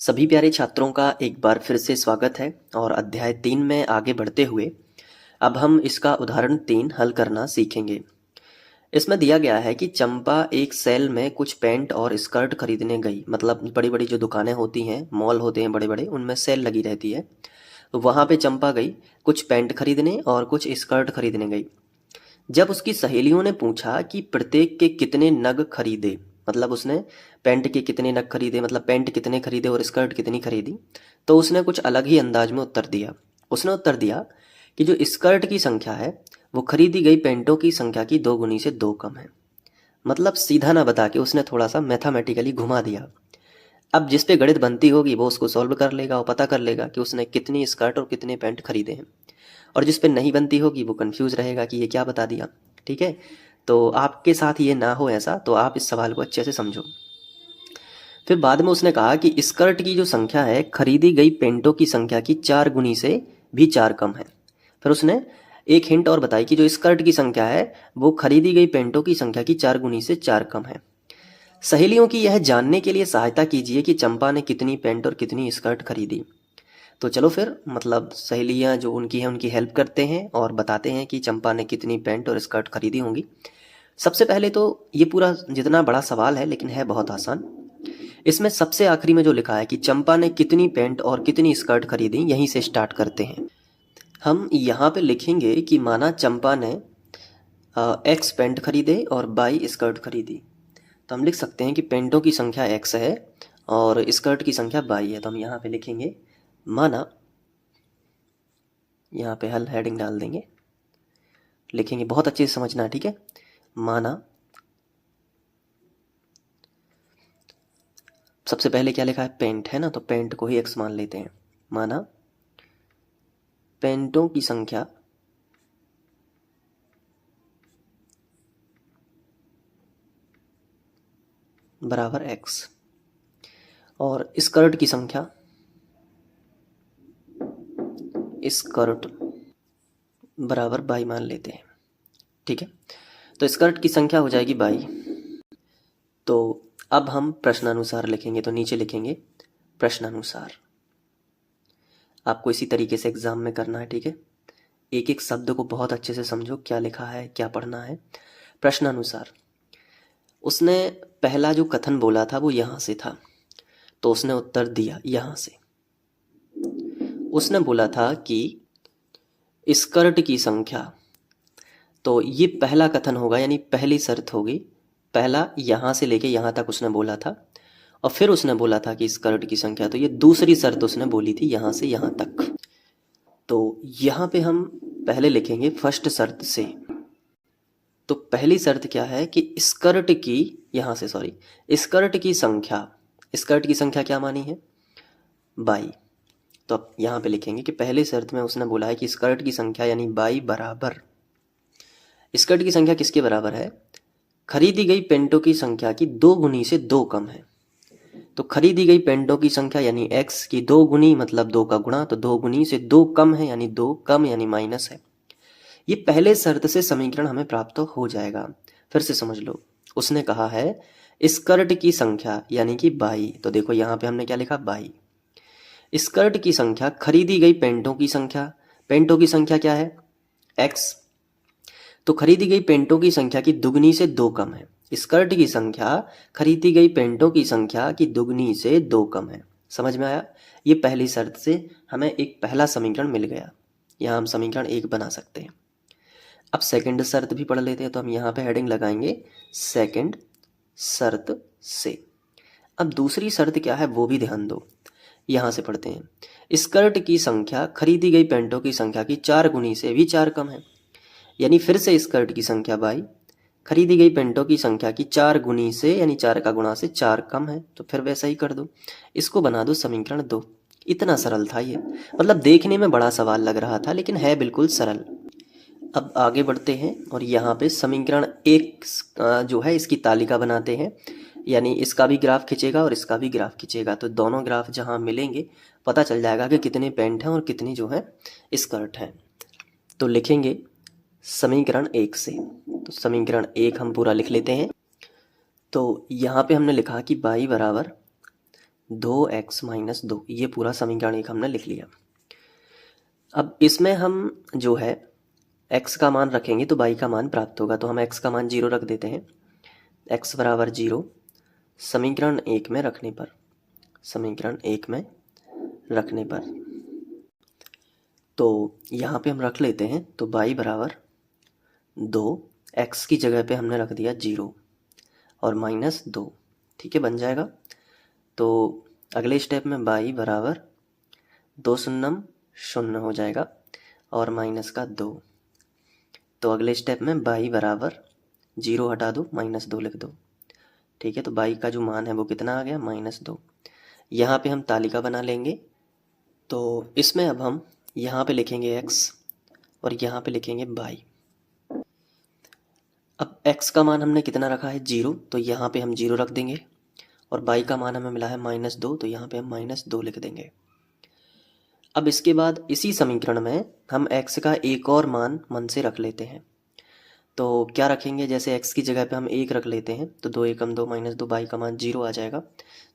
सभी प्यारे छात्रों का एक बार फिर से स्वागत है और अध्याय 3 में आगे बढ़ते हुए अब हम इसका उदाहरण 3 हल करना सीखेंगे। इसमें दिया गया है कि चंपा एक सेल में कुछ पैंट और स्कर्ट खरीदने गई। मतलब बड़ी बड़ी जो दुकानें होती हैं, मॉल होते हैं बड़े बड़े, उनमें सेल लगी रहती है। तो वहाँ पे चंपा गई, कुछ पैंट खरीदने और कुछ स्कर्ट खरीदने गई। जब उसकी सहेलियों ने पूछा कि प्रत्येक के कितने नग खरीदे, मतलब उसने पैंट के कितने नग खरीदे, मतलब पैंट कितने खरीदे और स्कर्ट कितनी खरीदी, तो उसने कुछ अलग ही अंदाज में उत्तर दिया। उसने उत्तर दिया कि जो स्कर्ट की संख्या है वो खरीदी गई पैंटों की संख्या की 2 गुनी से 2 कम है। मतलब सीधा ना बता के उसने थोड़ा सा मैथमेटिकली घुमा दिया। अब जिस पे गणित बनती होगी वो उसको सॉल्व कर लेगा और पता कर लेगा कि उसने कितनी स्कर्ट और कितने पैंट खरीदे हैं, और जिस पे नहीं बनती होगी वो कंफ्यूज रहेगा कि ये क्या बता दिया। ठीक है, तो आपके साथ ये ना हो ऐसा, तो आप इस सवाल को अच्छे से समझो। फिर बाद में उसने कहा कि स्कर्ट की जो संख्या है खरीदी गई पेंटों की संख्या की 4 गुनी से भी 4 कम है। फिर उसने एक हिंट और बताई कि जो स्कर्ट की संख्या है वो खरीदी गई पेंटों की संख्या की 4 गुनी से 4 कम है। सहेलियों की यह जानने के लिए सहायता कीजिए कि चंपा ने कितनी पैंट और कितनी स्कर्ट खरीदी। तो चलो फिर मतलब सहेलियाँ जो उनकी हैं उनकी हेल्प करते हैं और बताते हैं कि चंपा ने कितनी पैंट और स्कर्ट खरीदी होंगी। सबसे पहले तो ये पूरा जितना बड़ा सवाल है लेकिन है बहुत आसान। इसमें सबसे आखिरी में जो लिखा है कि चंपा ने कितनी पैंट और कितनी स्कर्ट खरीदी, यहीं से स्टार्ट करते हैं। हम यहाँ पे लिखेंगे कि माना चंपा ने एक्स पैंट खरीदे और बाई स्कर्ट खरीदी। तो हम लिख सकते हैं कि पेंटों की संख्या एक्स है और स्कर्ट की संख्या बाई है। तो हम यहाँ पे लिखेंगे माना, यहाँ पे हल हेडिंग डाल देंगे, लिखेंगे, बहुत अच्छे से समझना है, ठीक है। माना, सबसे पहले क्या लिखा है, पेंट है ना, तो पेंट को ही एक्स मान लेते हैं। माना पेंटों की संख्या बराबर एक्स और स्कर्ट की संख्या, स्कर्ट बराबर बाई मान लेते हैं, ठीक है। तो स्कर्ट की संख्या हो जाएगी बाई। तो अब हम प्रश्नानुसार लिखेंगे, तो नीचे लिखेंगे प्रश्नानुसार। आपको इसी तरीके से एग्जाम में करना है, ठीक है। एक एक शब्द को बहुत अच्छे से समझो, क्या लिखा है, क्या पढ़ना है। प्रश्नानुसार, उसने पहला जो कथन बोला था वो यहाँ से था, तो उसने उत्तर दिया यहाँ से। उसने बोला था कि स्कर्ट की संख्या, तो ये पहला कथन होगा, यानी पहली शर्त होगी। पहला यहाँ से लेके यहाँ तक उसने बोला था, और फिर उसने बोला था कि स्कर्ट की संख्या, तो ये दूसरी शर्त उसने बोली थी यहाँ से यहाँ तक। तो यहाँ पे हम पहले लिखेंगे फर्स्ट शर्त से। तो पहली शर्त क्या है कि स्कर्ट की, यहाँ से सॉरी, स्कर्ट की संख्या, स्कर्ट की संख्या क्या मानी है, बाई। तो अब यहाँ पे लिखेंगे कि पहली शर्त में उसने बोला है कि स्कर्ट की संख्या यानी बाई बराबर, स्कर्ट की संख्या किसके बराबर है, खरीदी गई पेंटों की संख्या की 2 गुनी से 2 कम है। तो खरीदी गई पेंटों की संख्या यानी x की 2 गुनी मतलब 2 का गुणा, तो 2 गुनी से 2 कम है यानी 2 कम यानी माइनस है। ये पहले शर्त से समीकरण हमें प्राप्त हो जाएगा। फिर से समझ लो, उसने कहा है स्कर्ट की संख्या यानी कि बाई, तो देखो यहाँ पे हमने क्या लिखा, बाई। स्कर्ट की संख्या खरीदी गई पेंटों की संख्या, पेंटों की संख्या क्या है, x, तो खरीदी गई पेंटों की संख्या की दुगनी से 2 कम है। स्कर्ट की संख्या खरीदी गई पेंटों की संख्या की दुगनी से 2 कम है। समझ में आया। ये पहली शर्त से हमें एक पहला समीकरण मिल गया, यहाँ हम समीकरण 1 बना सकते हैं। अब सेकंड शर्त भी पढ़ लेते हैं, तो हम यहाँ पे हेडिंग लगाएंगे सेकंड शर्त से। अब दूसरी शर्त क्या है वो भी ध्यान दो, यहाँ से पढ़ते हैं। स्कर्ट की संख्या खरीदी गई पेंटों की संख्या की 4 गुनी से भी 4 कम है, यानी फिर से स्कर्ट की संख्या बाई खरीदी गई पेंटों की संख्या की 4 गुनी से यानी 4 का गुणा से 4 कम है, तो फिर वैसा ही कर दो, इसको बना दो समीकरण 2। इतना सरल था ये, मतलब देखने में बड़ा सवाल लग रहा था लेकिन है बिल्कुल सरल। अब आगे बढ़ते हैं और यहाँ पे समीकरण 1 जो है इसकी तालिका बनाते हैं, यानी इसका भी ग्राफ खींचेगा और इसका भी ग्राफ खींचेगा, तो दोनों ग्राफ जहाँ मिलेंगे पता चल जाएगा कि कितने पेंट हैं और कितनी जो है स्कर्ट हैं। तो लिखेंगे समीकरण 1 से, तो समीकरण 1 हम पूरा लिख लेते हैं। तो यहाँ पे हमने लिखा कि बाई बराबर 2x माइनस 2, ये पूरा समीकरण एक हमने लिख लिया। अब इसमें हम जो है x का मान रखेंगे तो y का मान प्राप्त होगा, तो हम x का मान 0 रख देते हैं। x बराबर 0 समीकरण 1 में रखने पर, समीकरण 1 में रखने पर तो यहाँ पे हम रख लेते हैं, तो y बराबर 2, x की जगह पे हमने रख दिया 0 और माइनस 2, ठीक है, बन जाएगा। तो अगले स्टेप में y बराबर 2 शून्यम 0 हो जाएगा और माइनस का 2। तो अगले स्टेप में y बराबर 0 हटा दो, माइनस 2 लिख दो, ठीक है। तो y का जो मान है वो कितना आ गया, माइनस 2। यहाँ पे हम तालिका बना लेंगे, तो इसमें अब हम यहाँ पे लिखेंगे x और यहाँ पे लिखेंगे y। अब x का मान हमने कितना रखा है, 0, तो यहाँ पे हम 0 रख देंगे और y का मान हमें मिला है माइनस 2, तो यहाँ पे हम माइनस 2 लिख देंगे। अब इसके बाद इसी समीकरण में हम x का एक और मान मन से रख लेते हैं। तो क्या रखेंगे, जैसे x की जगह पे हम 1 रख लेते हैं, तो 2 एकम 2 माइनस 2, y का मान 0 आ जाएगा।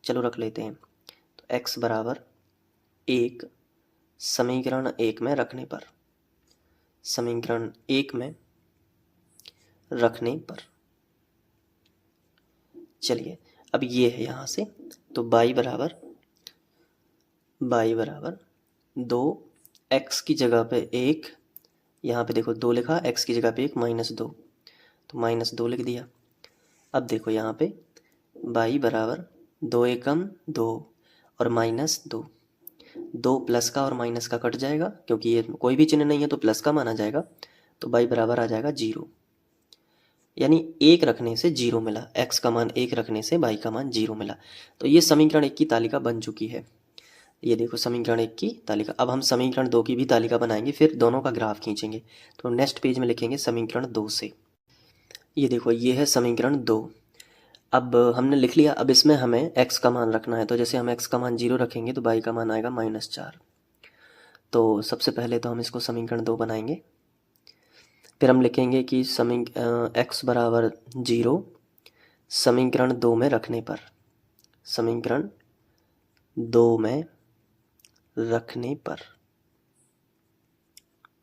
चलो रख लेते हैं, तो x बराबर 1 समीकरण 1 में रखने पर, समीकरण 1 में रखने पर, चलिए अब ये है यहाँ से, तो y बराबर 2, x की जगह पे 1, यहाँ पे देखो 2 लिखा, x की जगह पे 1, माइनस 2, तो माइनस 2 लिख दिया। अब देखो यहाँ पे y बराबर 2 एकम 2 और माइनस 2, 2 प्लस का और माइनस का कट जाएगा, क्योंकि ये कोई भी चिन्ह नहीं है तो प्लस का माना जाएगा, तो y बराबर आ जाएगा 0, यानी 1 रखने से 0 मिला, x का मान 1 रखने से y का मान 0 मिला। तो ये समीकरण 1 की तालिका बन चुकी है। ये देखो समीकरण 1 की तालिका। अब हम समीकरण 2 की भी तालिका बनाएंगे, फिर दोनों का ग्राफ खींचेंगे। तो नेक्स्ट पेज में लिखेंगे समीकरण 2 से। ये देखो ये है समीकरण 2। अब हमने लिख लिया, अब इसमें हमें x का मान रखना है, तो जैसे हम x का मान 0 रखेंगे तो y का मान आएगा -4। तो सबसे पहले तो हम इसको समीकरण 2 बनाएंगे, फिर हम लिखेंगे कि x बराबर 0 समीकरण 2 में रखने पर, समीकरण 2 में रखने पर,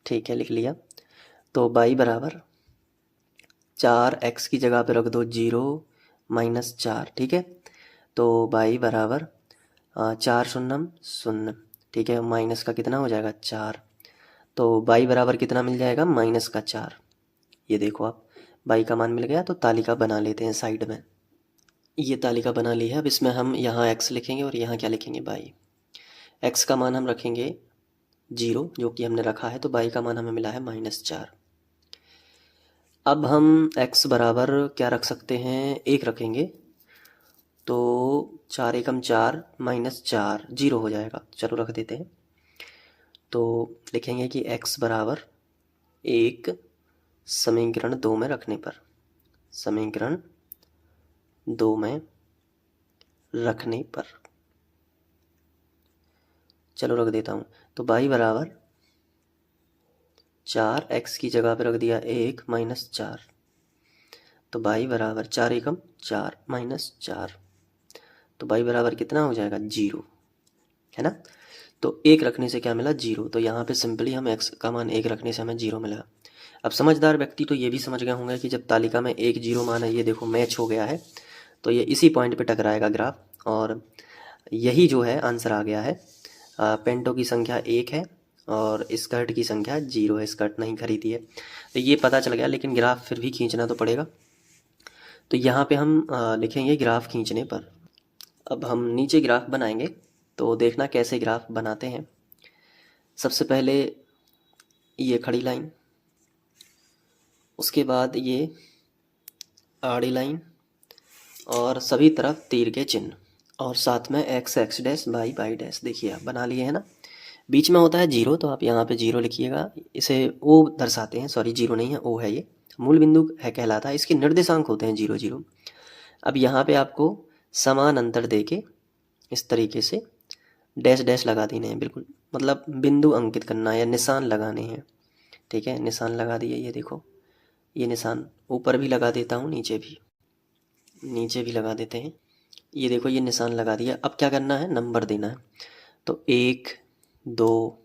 ठीक है, लिख लिया। तो y बराबर 4, x की जगह पे रख दो 0 -4, ठीक है। तो y बराबर 4 शून्यम 0, ठीक है, माइनस का कितना हो जाएगा 4, तो y बराबर कितना मिल जाएगा, -4। ये देखो आप y का मान मिल गया। तो तालिका बना लेते हैं साइड में, ये तालिका बना ली है। अब इसमें हम यहाँ x लिखेंगे और यहाँ क्या लिखेंगे, y। x का मान हम रखेंगे 0 जो कि हमने रखा है, तो y का मान हमें मिला है -4। अब हम x बराबर क्या रख सकते हैं, 1 रखेंगे, तो 4 एकम 4 -4 0 हो जाएगा। चलो रख देते हैं, तो लिखेंगे कि x बराबर 1 समीकरण 2 में रखने पर, समीकरण 2 में रखने पर, चलो रख देता हूँ। तो y बराबर 4, x की जगह पे रख दिया 1 -4, तो y बराबर 4 एकम 4 -4, तो y बराबर कितना हो जाएगा, 0, है ना। तो 1 रखने से क्या मिला, 0। तो यहाँ पे सिंपली हम x का मान 1 रखने से हमें 0 मिला। अब समझदार व्यक्ति तो ये भी समझ गए होंगे कि जब तालिका में 1 0 मान है, ये देखो मैच हो गया है, तो ये इसी पॉइंट पे टकराएगा ग्राफ, और यही जो है आंसर आ गया है। पेंटो की संख्या 1 है और स्कर्ट की संख्या 0 है, स्कर्ट नहीं खरीदी है। तो ये पता चल गया, लेकिन ग्राफ फिर भी खींचना तो पड़ेगा। तो यहाँ पे हम लिखेंगे ग्राफ खींचने पर। अब हम नीचे ग्राफ बनाएंगे, तो देखना कैसे ग्राफ बनाते हैं। सबसे पहले ये खड़ी लाइन, उसके बाद ये आड़ी लाइन और सभी तरफ तीर के चिन्ह, और साथ में x x dash y y dash. देखिए आप बना लिए है ना। बीच में होता है 0, तो आप यहाँ पे 0 लिखिएगा, इसे O दर्शाते हैं, सॉरी 0 नहीं है, O है, ये मूल बिंदु है कहलाता है, इसके निर्देशांक होते हैं 0 0। अब यहाँ पे आपको समान अंतर देके इस तरीके से डैश डैश लगा देने हैं, बिल्कुल मतलब बिंदु अंकित करना या निशान लगाने हैं, ठीक है। निशान लगा दिए, ये देखो ये निशान ऊपर भी लगा देता हूँ, नीचे भी लगा देते हैं। ये देखो ये निशान लगा दिया। अब क्या करना है, नंबर देना है। तो 1 2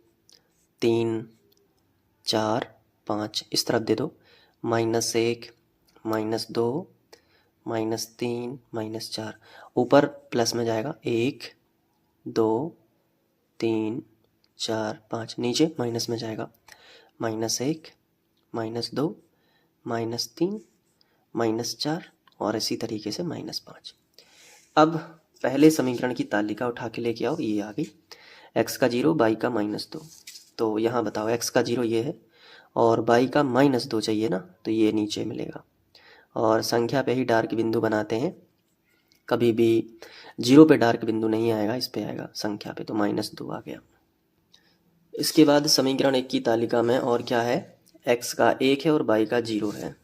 3 4 5 इस तरफ दे दो। -1 -2 -3 -4 ऊपर प्लस में जाएगा। 1 2 3 4 5 नीचे माइनस में जाएगा। -1 -2 -3 -4 और इसी तरीके से -5। अब पहले समीकरण की तालिका उठा के लेके आओ, ये आ गई। x का 0 y का -2। तो यहाँ बताओ x का 0 ये है और y का -2 चाहिए ना, तो ये नीचे मिलेगा। और संख्या पे ही डार्क बिंदु बनाते हैं, कभी भी 0 पे डार्क बिंदु नहीं आएगा, इस पे आएगा संख्या पे। तो -2 आ गया। इसके बाद समीकरण 1 की तालिका में और क्या है, x का 1 है और y का 0 है।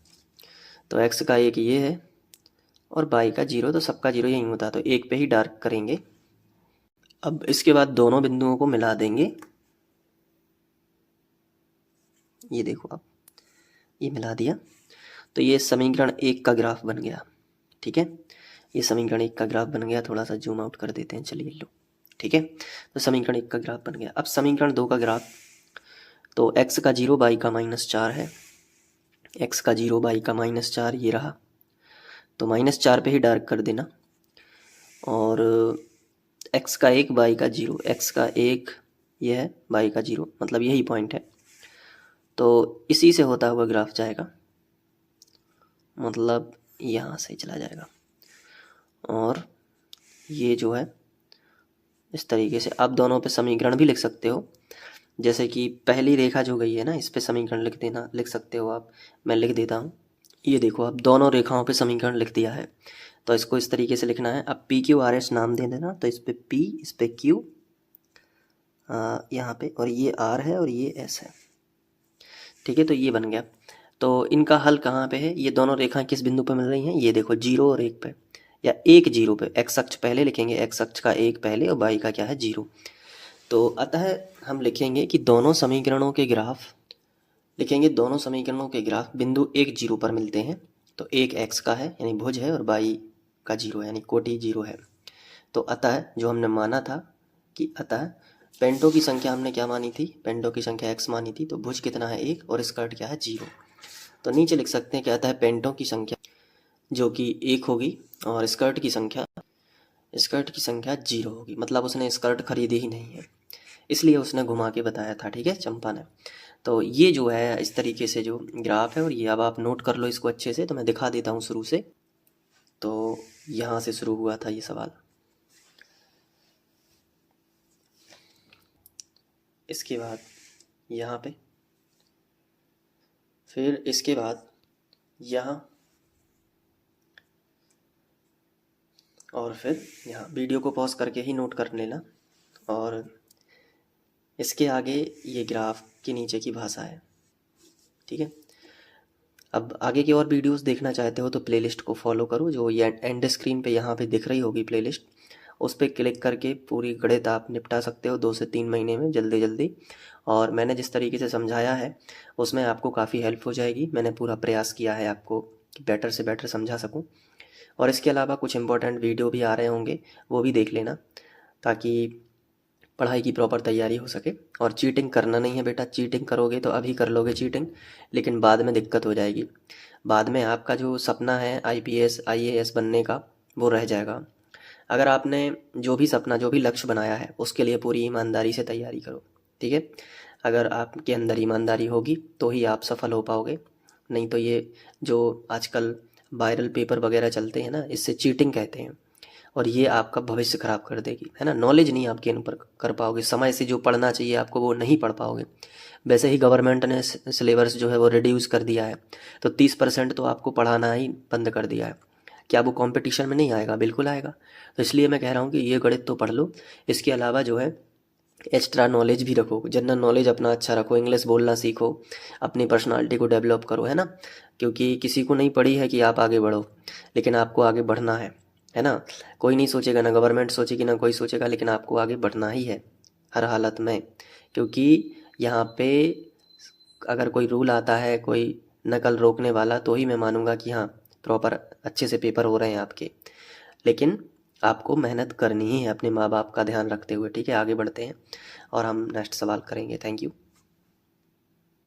तो x का 1 ये है और y का 0, तो सबका 0 यही होता है, तो 1 पे ही डार्क करेंगे। अब इसके बाद दोनों बिंदुओं को मिला देंगे। ये देखो आप, ये मिला दिया तो ये समीकरण 1 का ग्राफ बन गया। ठीक है, ये समीकरण 1 का ग्राफ बन गया। थोड़ा सा जूम आउट कर देते हैं, चलिए लो। ठीक है, तो समीकरण 1 का ग्राफ बन गया। अब समीकरण 2 का ग्राफ, तो x का 0 y का -4 है। x का 0 y का -4 ये रहा, तो -4 पे ही डार्क कर देना। और x का 1 y का 0, x का 1 ये है, y का 0, मतलब यही पॉइंट है। तो इसी से होता हुआ ग्राफ जाएगा, मतलब यहाँ से चला जाएगा। और ये जो है इस तरीके से आप दोनों पे समीकरण भी लिख सकते हो। जैसे कि पहली रेखा जो गई है ना, इस पे समीकरण लिख देना, लिख सकते हो आप। मैं लिख देता हूँ। ये देखो आप, दोनों रेखाओं पे समीकरण लिख दिया है। तो इसको इस तरीके से लिखना है। अब पी क्यू आर एस नाम दे देना। तो इस पे पी, इस पे क्यू, यहाँ पे, और ये आर है और ये एस है। ठीक है, तो ये बन गया। तो इनका हल कहाँ पे है, ये दोनों रेखाएं किस बिंदु पे मिल रही हैं, ये देखो 0 और 1 पे, या 1 0 पे। एक्स अक्ष पहले लिखेंगे, एक्स अक्ष का 1 पहले और वाई का क्या है 0। तो अतः हम लिखेंगे कि दोनों समीकरणों के ग्राफ लिखेंगे, दोनों समीकरणों के ग्राफ बिंदु 1 0 पर मिलते हैं। तो एक एक्स का है यानी भुज है और वाई का 0 यानी कोटि 0 है। तो अतः जो हमने माना था कि अतः पेंटों की संख्या हमने क्या मानी थी, पेंटों की संख्या x मानी थी। तो भुज कितना है 1 और स्कर्ट क्या है 0। तो नीचे लिख सकते हैं कि अतः पेंटों की संख्या जो कि 1 होगी और स्कर्ट की संख्या 0 होगी। मतलब उसने स्कर्ट खरीदी ही नहीं है, इसलिए उसने घुमा के बताया था। ठीक है, चंपा ने। तो ये जो है इस तरीके से जो ग्राफ है, और ये अब आप नोट कर लो इसको अच्छे से। तो मैं दिखा देता हूँ शुरू से। तो यहाँ से शुरू हुआ था ये सवाल। इसके बाद यहाँ पे, फिर इसके बाद यहाँ, और फिर यहाँ। वीडियो को पॉज करके ही नोट कर लेना। और इसके आगे ये ग्राफ के नीचे की भाषा है। ठीक है, अब आगे की और वीडियोस देखना चाहते हो तो प्लेलिस्ट को फॉलो करो, जो ये एंड स्क्रीन पे यहाँ पे दिख रही होगी प्लेलिस्ट। उस पर क्लिक करके पूरी गणित आप निपटा सकते हो 2 से 3 महीने में, जल्दी जल्दी। और मैंने जिस तरीके से समझाया है उसमें आपको काफ़ी हेल्प हो जाएगी। मैंने पूरा प्रयास किया है आपको कि बेटर से बेटर समझा सकूं। और इसके अलावा कुछ इंपॉर्टेंट वीडियो भी आ रहे होंगे, वो भी देख लेना, ताकि पढ़ाई की प्रॉपर तैयारी हो सके। और चीटिंग करना नहीं है बेटा। चीटिंग करोगे तो अभी कर लोगे चीटिंग, लेकिन बाद में दिक्कत हो जाएगी। बाद में आपका जो सपना है आईपीएस आईएएस बनने का, वो रह जाएगा। अगर आपने जो भी सपना, जो भी लक्ष्य बनाया है, उसके लिए पूरी ईमानदारी से तैयारी करो। ठीक है, अगर आपके अंदर ईमानदारी होगी तो ही आप सफल हो पाओगे। नहीं तो ये जो आजकल वायरल पेपर वगैरह चलते हैं ना, इससे चीटिंग कहते हैं, और ये आपका भविष्य खराब कर देगी, है ना। नॉलेज नहीं आपके ऊपर कर पाओगे, समय से जो पढ़ना चाहिए आपको वो नहीं पढ़ पाओगे। वैसे ही गवर्नमेंट ने सिलेबस जो है वो रिड्यूस कर दिया है, तो 30% तो आपको पढ़ाना ही बंद कर दिया है। क्या वो कंपटीशन में नहीं आएगा? बिल्कुल आएगा। तो इसलिए मैं कह रहा हूँ कि ये गणित तो पढ़ लो, इसके अलावा जो है एक्स्ट्रा नॉलेज भी रखो, जनरल नॉलेज अपना अच्छा रखो, इंग्लिश बोलना सीखो, अपनी पर्सनालिटी को डेवलप करो, है ना। क्योंकि किसी को नहीं पड़ी है कि आप आगे बढ़ो, लेकिन आपको आगे बढ़ना है ना। कोई नहीं सोचेगा, ना गवर्नमेंट सोचेगी, ना कोई सोचेगा, लेकिन आपको आगे बढ़ना ही है हर हालत में। क्योंकि यहाँ पे अगर कोई रूल आता है, कोई नकल रोकने वाला, तो ही मैं मानूंगा कि हाँ प्रॉपर अच्छे से पेपर हो रहे हैं आपके। लेकिन आपको मेहनत करनी ही है अपने माँ बाप का ध्यान रखते हुए। ठीक है, आगे बढ़ते हैं और हम नेक्स्ट सवाल करेंगे। Thank you.